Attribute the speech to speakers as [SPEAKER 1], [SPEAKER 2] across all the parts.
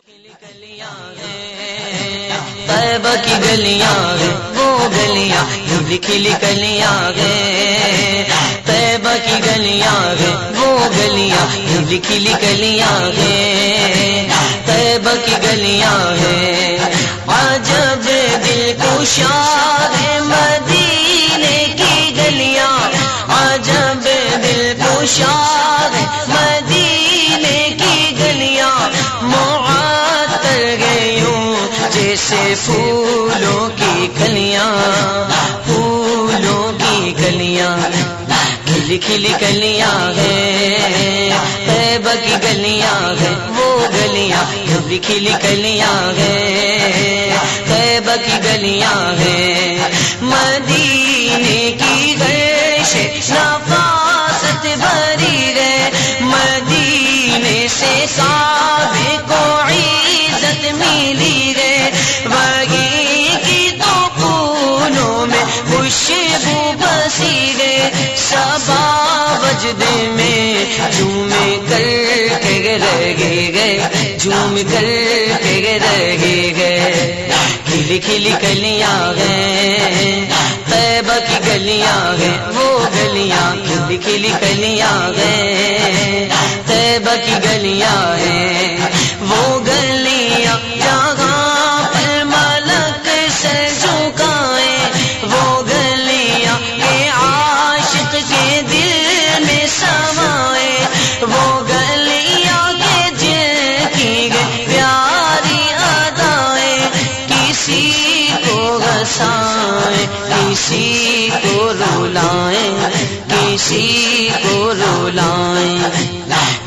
[SPEAKER 1] طیبہ کی گلیاں ہیں وہ گلیاں کھلی کھلی کلیاں ہیں، طیبہ کی گلیاں ہیں وہ گلیاں کھلی کھلی کلیاں ہیں، طیبہ کی گلیاں ہیں عجب دل کشا ہے مدینے کی گلیاں، عجب دل کشا ہے مدینے کی گلیاں، معطر گیوں جیسے پھولوں کی کلیاں، پھولوں کی کلیاں کھلی کھلی کلیاں ہیں، طیبہ کی گلیاں ہیں وہ گلیاں کھلی کھلی کلیاں ہیں، طیبہ کی گلیاں ہیں مدینے کی گرش نفاست بھری رہے، مدینے سے کعبے کو عزت ملی رہے، وہی کی تو خونوں میں خوشبو بسی گئے، صبا وجد میں جھوم کر کے رہے گئے، جھوم کر کے رہے گئے، کھلی کھلی کلیاں ہیں طیبہ کی گلیاں ہیں وہ گلیاں کھلی کھلی کلیاں ہیں، طیبہ کی گلیاں ہیں وہ گلیاں جہاں پر ملک سر جھکائیں، وہ گلیاں کے عاشق کے دل میں سمائیں، وہ گلیاں کے جن کی پیاری ادائیں کسی کو ہنسائیں کسی کو رولائیں، کسی کو رولائیں،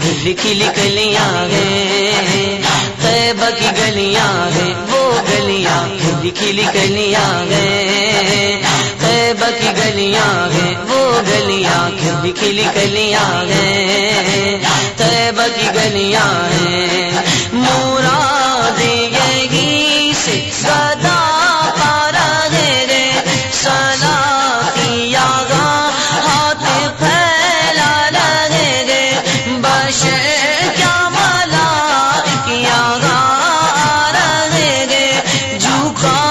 [SPEAKER 1] کھلی کھلی کلیاں ہیں طیبہ کی گلیاں ہیں وہ گلیاں کھلی کھلی کلیاں ہیں، طیبہ کی گلیاں ہیں وہ گلیاں کھلی کھلی کلیاں ہیں، طیبہ کی گلیاں ہیں مراد یہی سے صدا پارا گے سلاطی آگا ہاتھ پھیلا لگے گے، بشر کیا ملائکہ آگا رہے گے، جھکا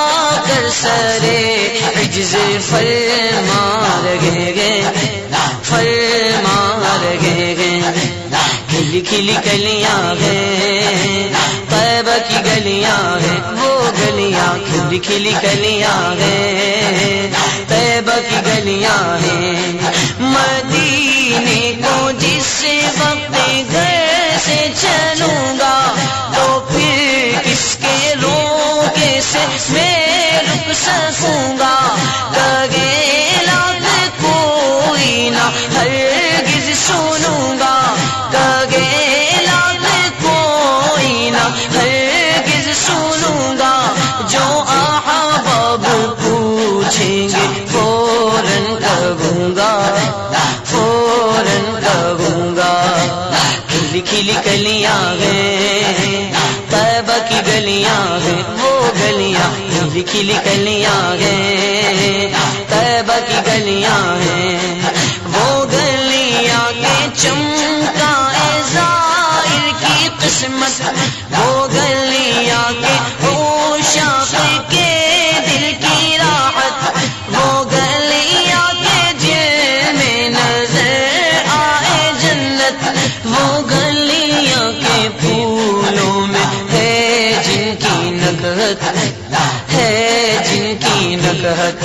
[SPEAKER 1] کر سرے عجز فرما رہے گے، فرما رہے گے، کھلی کھلی کلیاں ہیں طیبہ کی گلیاں ہیں وہ گلیاں کھلی کھلی کلیاں ہیں، طیبہ کی گلیاں ہیں مدینے کو جس وقت گھر سے چلوں گا تو پھر کس کے روکے سے میں رک سکوں گا، گگیلا کوئی نہ ہرگز سنوں گا، گگیلا کوئی نہ ہرگز سنوں گا، جو احباب پوچھیں گے فوراً کہوں گا، فوراً کہوں گا، کھلی کھلی کلیاں ہیں طیبہ کی گلیاں ہیں وہ گلیاں کھلی کھلی کلیاں ہیں، طیبہ کی گلیاں ہیں وہ گلیاں کے چمکائے ظاہر کی قسمت، وہ گلیاں کے عشاق کے دل کی راحت، وہ گلیاں کے جن میں نظر آئے جنت، وہ گلیاں کے پھولوں میں ہے جن کی نکہت، ہے جن کی نکہت،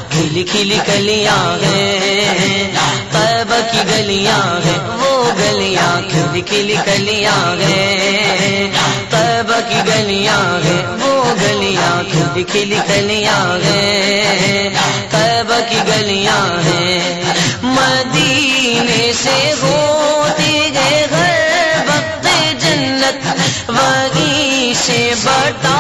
[SPEAKER 1] کھلی کھلی کلیاں ہیں طیبہ کی گلیاں ہیں وہ گلیاں کھلی کھلی کلیاں ہیں، طیبہ کی گلیاں ہیں وہ گلیاں کھلی کھلی کلیاں ہیں، طیبہ کی گلیاں ہیں مدینے سے ہوتی گئے ہر وقت جنت، وہیں سے بتا